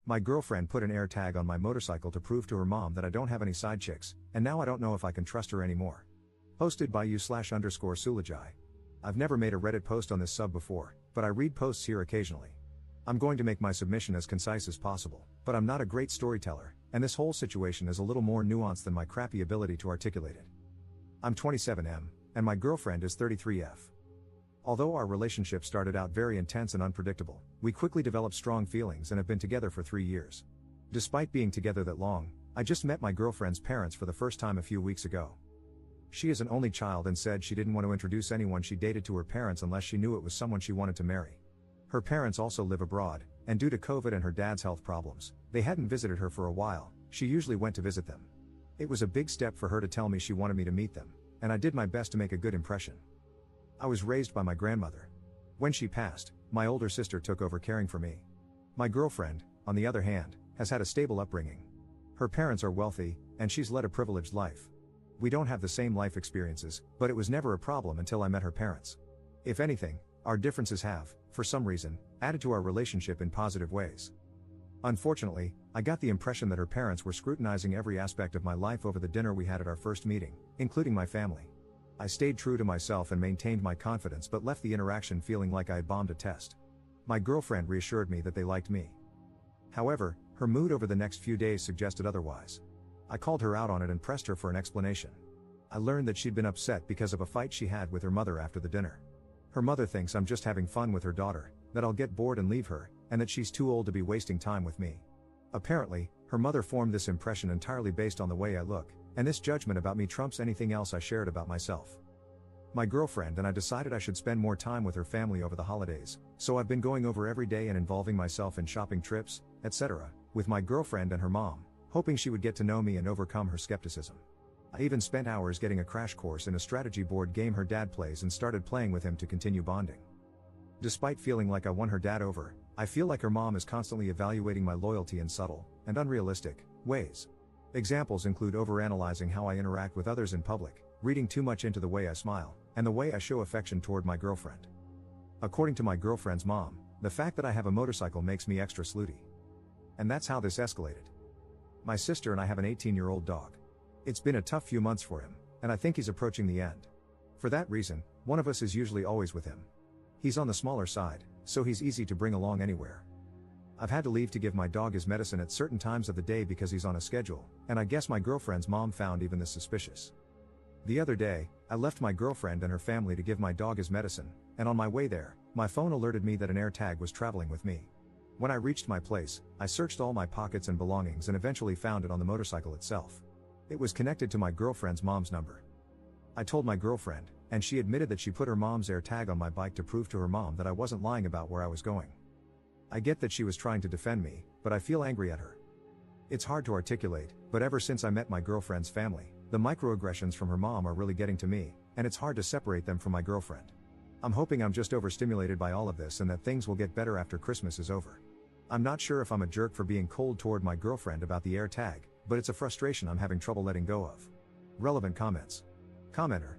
My girlfriend put an AirTag on my motorcycle to prove to her mom that I don't have any side chicks, and now I don't know if I can trust her anymore. Posted by /_Sulajai. I've never made a Reddit post on this sub before, but I read posts here occasionally. I'm going to make my submission as concise as possible, but I'm not a great storyteller, and this whole situation is a little more nuanced than my crappy ability to articulate it. I'm 27M, and my girlfriend is 33F. Although our relationship started out very intense and unpredictable, we quickly developed strong feelings and have been together for 3 years. Despite being together that long, I just met my girlfriend's parents for the first time a few weeks ago. She is an only child and said she didn't want to introduce anyone she dated to her parents unless she knew it was someone she wanted to marry. Her parents also live abroad, and due to COVID and her dad's health problems, they hadn't visited her for a while. She usually went to visit them. It was a big step for her to tell me she wanted me to meet them, and I did my best to make a good impression. I was raised by my grandmother. When she passed, my older sister took over caring for me. My girlfriend, on the other hand, has had a stable upbringing. Her parents are wealthy, and she's led a privileged life. We don't have the same life experiences, but it was never a problem until I met her parents. If anything, our differences have, for some reason, added to our relationship in positive ways. Unfortunately, I got the impression that her parents were scrutinizing every aspect of my life over the dinner we had at our first meeting, including my family. I stayed true to myself and maintained my confidence but left the interaction feeling like I had bombed a test. My girlfriend reassured me that they liked me. However, her mood over the next few days suggested otherwise. I called her out on it and pressed her for an explanation. I learned that she'd been upset because of a fight she had with her mother after the dinner. Her mother thinks I'm just having fun with her daughter, that I'll get bored and leave her, and that she's too old to be wasting time with me. Apparently, her mother formed this impression entirely based on the way I look, and this judgment about me trumps anything else I shared about myself. My girlfriend and I decided I should spend more time with her family over the holidays, so I've been going over every day and involving myself in shopping trips, etc., with my girlfriend and her mom, hoping she would get to know me and overcome her skepticism. I even spent hours getting a crash course in a strategy board game her dad plays and started playing with him to continue bonding. Despite feeling like I won her dad over, I feel like her mom is constantly evaluating my loyalty in subtle, and unrealistic, ways. Examples include overanalyzing how I interact with others in public, reading too much into the way I smile, and the way I show affection toward my girlfriend. According to my girlfriend's mom, the fact that I have a motorcycle makes me extra slutty. And that's how this escalated. My sister and I have an 18-year-old dog. It's been a tough few months for him, and I think he's approaching the end. For that reason, one of us is usually always with him. He's on the smaller side, so he's easy to bring along anywhere. I've had to leave to give my dog his medicine at certain times of the day because he's on a schedule, and I guess my girlfriend's mom found even this suspicious. The other day, I left my girlfriend and her family to give my dog his medicine, and on my way there, my phone alerted me that an AirTag was traveling with me. When I reached my place, I searched all my pockets and belongings and eventually found it on the motorcycle itself. It was connected to my girlfriend's mom's number. I told my girlfriend, and she admitted that she put her mom's AirTag on my bike to prove to her mom that I wasn't lying about where I was going. I get that she was trying to defend me, but I feel angry at her. It's hard to articulate, but ever since I met my girlfriend's family, the microaggressions from her mom are really getting to me, and it's hard to separate them from my girlfriend. I'm hoping I'm just overstimulated by all of this and that things will get better after Christmas is over. I'm not sure if I'm a jerk for being cold toward my girlfriend about the AirTag, but it's a frustration I'm having trouble letting go of. Relevant comments. Commenter.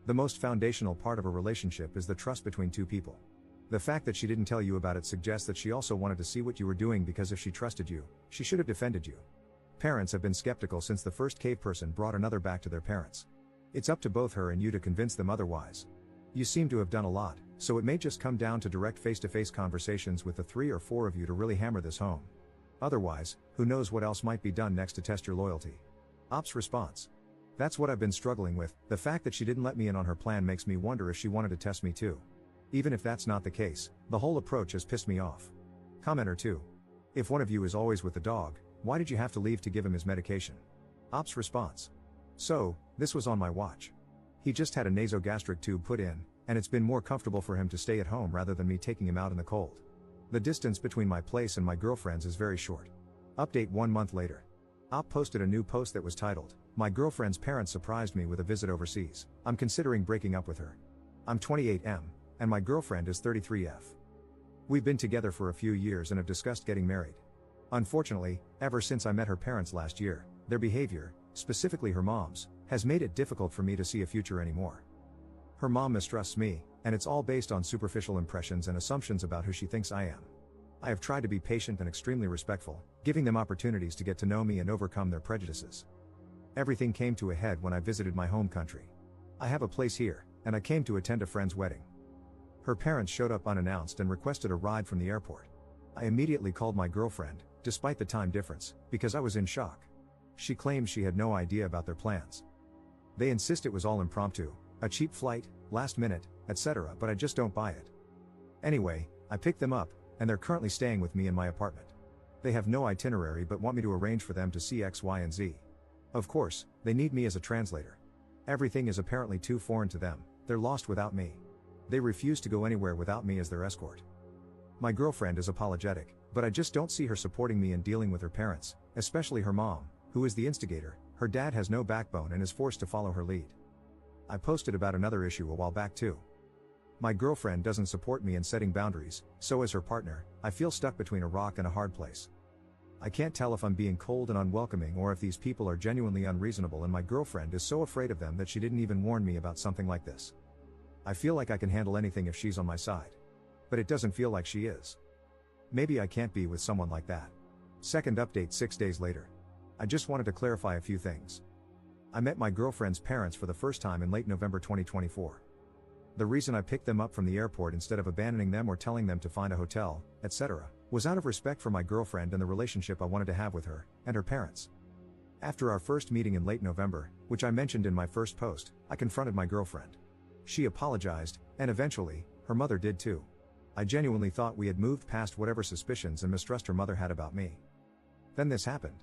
The most foundational part of a relationship is the trust between two people. The fact that she didn't tell you about it suggests that she also wanted to see what you were doing because if she trusted you, she should have defended you. Parents have been skeptical since the first cave person brought another back to their parents. It's up to both her and you to convince them otherwise. You seem to have done a lot, so it may just come down to direct face-to-face conversations with the 3 or 4 of you to really hammer this home. Otherwise, who knows what else might be done next to test your loyalty. Ops response. That's what I've been struggling with. The fact that she didn't let me in on her plan makes me wonder if she wanted to test me too. Even if that's not the case, the whole approach has pissed me off. Commenter 2. If one of you is always with the dog, why did you have to leave to give him his medication? Ops response. So, this was on my watch. He just had a nasogastric tube put in, and it's been more comfortable for him to stay at home rather than me taking him out in the cold. The distance between my place and my girlfriend's is very short. Update 1 month later. Op posted a new post that was titled, "My girlfriend's parents surprised me with a visit overseas. I'm considering breaking up with her. I'm 28M, and my girlfriend is 33F. We've been together for a few years and have discussed getting married. Unfortunately, ever since I met her parents last year, their behavior, specifically her mom's, has made it difficult for me to see a future anymore. Her mom mistrusts me, and it's all based on superficial impressions and assumptions about who she thinks I am. I have tried to be patient and extremely respectful, giving them opportunities to get to know me and overcome their prejudices. Everything came to a head when I visited my home country. I have a place here, and I came to attend a friend's wedding. Her parents showed up unannounced and requested a ride from the airport. I immediately called my girlfriend, despite the time difference, because I was in shock. She claimed she had no idea about their plans. They insist it was all impromptu, a cheap flight, last minute, etc., but I just don't buy it. Anyway, I picked them up, and they're currently staying with me in my apartment. They have no itinerary but want me to arrange for them to see X, Y, and Z. Of course, they need me as a translator. Everything is apparently too foreign to them, they're lost without me. They refuse to go anywhere without me as their escort. My girlfriend is apologetic, but I just don't see her supporting me in dealing with her parents, especially her mom, who is the instigator. Her dad has no backbone and is forced to follow her lead. I posted about another issue a while back too. My girlfriend doesn't support me in setting boundaries, so as her partner, I feel stuck between a rock and a hard place. I can't tell if I'm being cold and unwelcoming or if these people are genuinely unreasonable, and my girlfriend is so afraid of them that she didn't even warn me about something like this. I feel like I can handle anything if she's on my side. But it doesn't feel like she is. Maybe I can't be with someone like that. Second update 6 days later. I just wanted to clarify a few things. I met my girlfriend's parents for the first time in late November 2024. The reason I picked them up from the airport instead of abandoning them or telling them to find a hotel, etc., was out of respect for my girlfriend and the relationship I wanted to have with her and her parents. After our first meeting in late November, which I mentioned in my first post, I confronted my girlfriend. She apologized, and eventually, her mother did too. I genuinely thought we had moved past whatever suspicions and mistrust her mother had about me. Then this happened.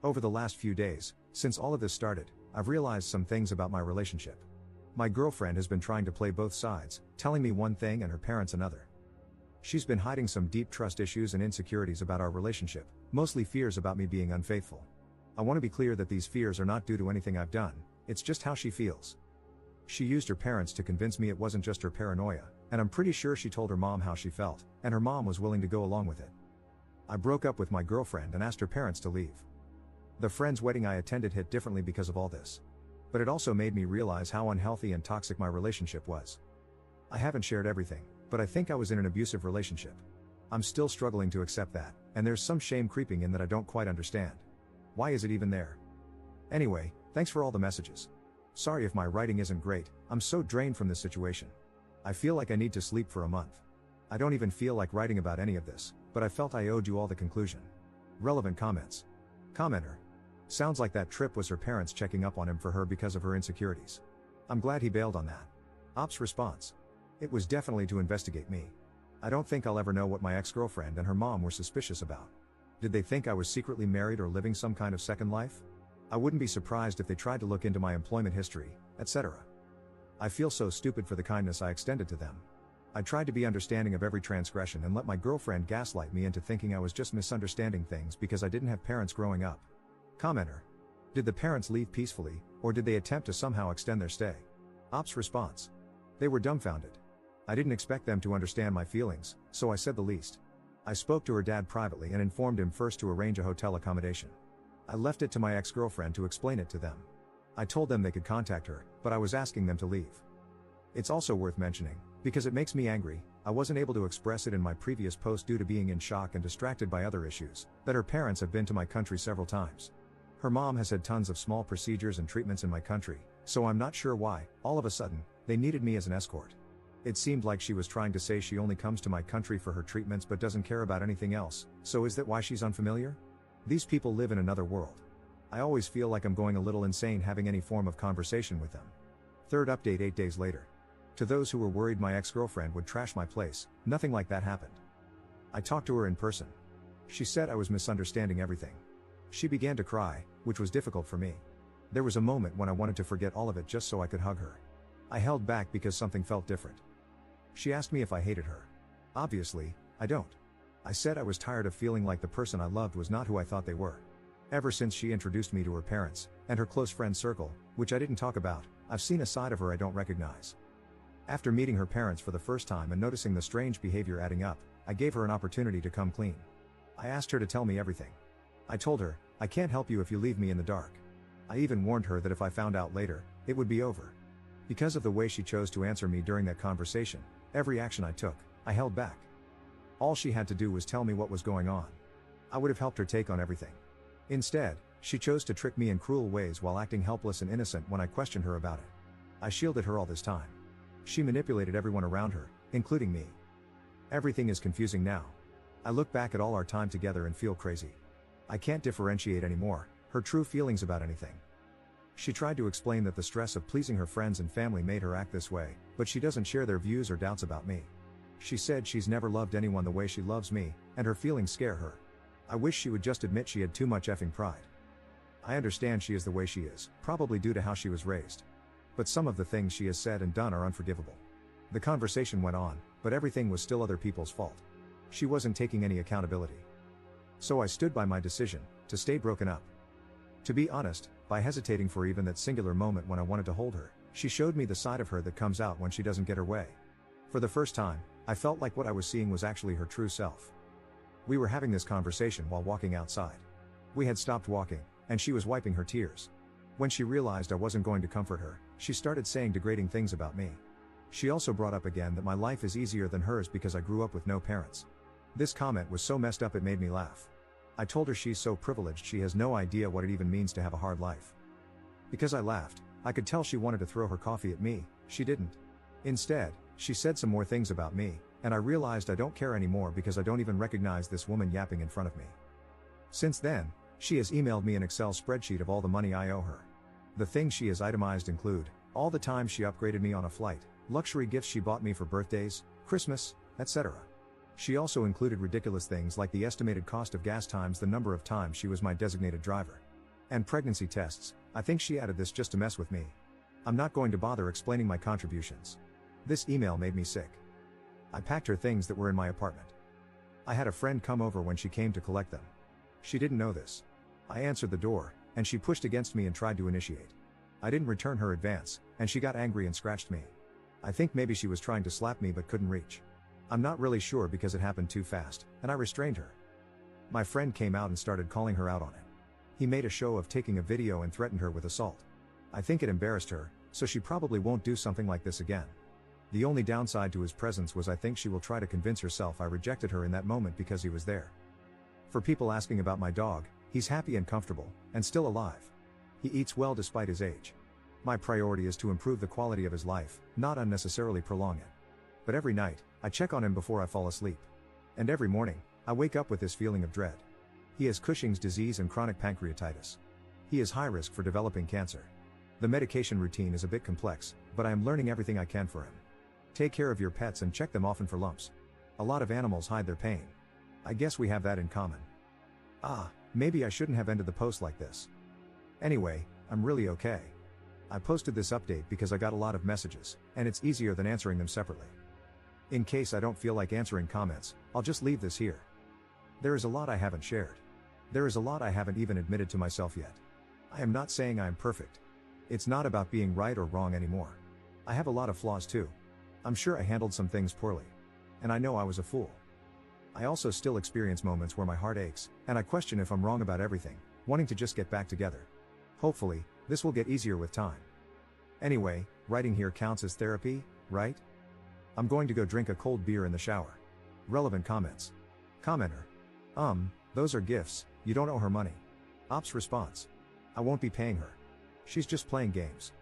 Over the last few days, since all of this started, I've realized some things about my relationship. My girlfriend has been trying to play both sides, telling me one thing and her parents another. She's been hiding some deep trust issues and insecurities about our relationship, mostly fears about me being unfaithful. I want to be clear that these fears are not due to anything I've done, it's just how she feels. She used her parents to convince me it wasn't just her paranoia, and I'm pretty sure she told her mom how she felt, and her mom was willing to go along with it. I broke up with my girlfriend and asked her parents to leave. The friend's wedding I attended hit differently because of all this. But it also made me realize how unhealthy and toxic my relationship was. I haven't shared everything, but I think I was in an abusive relationship. I'm still struggling to accept that, and there's some shame creeping in that I don't quite understand. Why is it even there? Anyway, thanks for all the messages. Sorry if my writing isn't great, I'm so drained from this situation. I feel like I need to sleep for a month. I don't even feel like writing about any of this, but I felt I owed you all the conclusion. Relevant comments. Commenter. Sounds like that trip was her parents checking up on him for her because of her insecurities. I'm glad he bailed on that. Ops response. It was definitely to investigate me. I don't think I'll ever know what my ex-girlfriend and her mom were suspicious about. Did they think I was secretly married or living some kind of second life? I wouldn't be surprised if they tried to look into my employment history, etc. I feel so stupid for the kindness I extended to them. I tried to be understanding of every transgression and let my girlfriend gaslight me into thinking I was just misunderstanding things because I didn't have parents growing up. Commenter. Did the parents leave peacefully, or did they attempt to somehow extend their stay? Ops response. They were dumbfounded. I didn't expect them to understand my feelings, so I said the least. I spoke to her dad privately and informed him first to arrange a hotel accommodation. I left it to my ex-girlfriend to explain it to them. I told them they could contact her, but I was asking them to leave. It's also worth mentioning, because it makes me angry, I wasn't able to express it in my previous post due to being in shock and distracted by other issues, that her parents have been to my country several times. Her mom has had tons of small procedures and treatments in my country, so I'm not sure why, all of a sudden, they needed me as an escort. It seemed like she was trying to say she only comes to my country for her treatments but doesn't care about anything else, so is that why she's unfamiliar? These people live in another world. I always feel like I'm going a little insane having any form of conversation with them. Third update 8 days later. To those who were worried my ex-girlfriend would trash my place, nothing like that happened. I talked to her in person. She said I was misunderstanding everything. She began to cry, which was difficult for me. There was a moment when I wanted to forget all of it just so I could hug her. I held back because something felt different. She asked me if I hated her. Obviously, I don't. I said I was tired of feeling like the person I loved was not who I thought they were. Ever since she introduced me to her parents, and her close friend circle, which I didn't talk about, I've seen a side of her I don't recognize. After meeting her parents for the first time and noticing the strange behavior adding up, I gave her an opportunity to come clean. I asked her to tell me everything. I told her, I can't help you if you leave me in the dark. I even warned her that if I found out later, it would be over. Because of the way she chose to answer me during that conversation, every action I took, I held back. All she had to do was tell me what was going on. I would have helped her take on everything. Instead, she chose to trick me in cruel ways while acting helpless and innocent when I questioned her about it. I shielded her all this time. She manipulated everyone around her, including me. Everything is confusing now. I look back at all our time together and feel crazy. I can't differentiate anymore her true feelings about anything. She tried to explain that the stress of pleasing her friends and family made her act this way, but she doesn't share their views or doubts about me. She said she's never loved anyone the way she loves me, and her feelings scare her. I wish she would just admit she had too much effing pride. I understand she is the way she is, probably due to how she was raised. But some of the things she has said and done are unforgivable. The conversation went on, but everything was still other people's fault. She wasn't taking any accountability. So I stood by my decision to stay broken up. To be honest, by hesitating for even that singular moment when I wanted to hold her, she showed me the side of her that comes out when she doesn't get her way. For the first time, I felt like what I was seeing was actually her true self. We were having this conversation while walking outside. We had stopped walking, and she was wiping her tears. When she realized I wasn't going to comfort her, she started saying degrading things about me. She also brought up again that my life is easier than hers because I grew up with no parents. This comment was so messed up it made me laugh. I told her she's so privileged she has no idea what it even means to have a hard life. Because I laughed, I could tell she wanted to throw her coffee at me. She didn't. Instead, she said some more things about me, and I realized I don't care anymore because I don't even recognize this woman yapping in front of me. Since then, she has emailed me an Excel spreadsheet of all the money I owe her. The things she has itemized include all the time she upgraded me on a flight, luxury gifts she bought me for birthdays, Christmas, etc. She also included ridiculous things like the estimated cost of gas times the number of times she was my designated driver. And pregnancy tests. I think she added this just to mess with me. I'm not going to bother explaining my contributions. This email made me sick. I packed her things that were in my apartment. I had a friend come over when she came to collect them. She didn't know this. I answered the door, and she pushed against me and tried to initiate. I didn't return her advance, and she got angry and scratched me. I think maybe she was trying to slap me but couldn't reach. I'm not really sure because it happened too fast, and I restrained her. My friend came out and started calling her out on it. He made a show of taking a video and threatened her with assault. I think it embarrassed her, so she probably won't do something like this again. The only downside to his presence was I think she will try to convince herself I rejected her in that moment because he was there. For people asking about my dog, he's happy and comfortable, and still alive. He eats well despite his age. My priority is to improve the quality of his life, not unnecessarily prolong it. But every night, I check on him before I fall asleep. And every morning, I wake up with this feeling of dread. He has Cushing's disease and chronic pancreatitis. He is high risk for developing cancer. The medication routine is a bit complex, but I am learning everything I can for him. Take care of your pets and check them often for lumps. A lot of animals hide their pain. I guess we have that in common. Maybe I shouldn't have ended the post like this. Anyway, I'm really okay. I posted this update because I got a lot of messages, and it's easier than answering them separately. In case I don't feel like answering comments, I'll just leave this here. There is a lot I haven't shared. There is a lot I haven't even admitted to myself yet. I am not saying I am perfect. It's not about being right or wrong anymore. I have a lot of flaws too. I'm sure I handled some things poorly. And I know I was a fool. I also still experience moments where my heart aches, and I question if I'm wrong about everything, wanting to just get back together. Hopefully, this will get easier with time. Anyway, writing here counts as therapy, right? I'm going to go drink a cold beer in the shower. Relevant comments. Commenter. Those are gifts, you don't owe her money. Ops response. I won't be paying her. She's just playing games.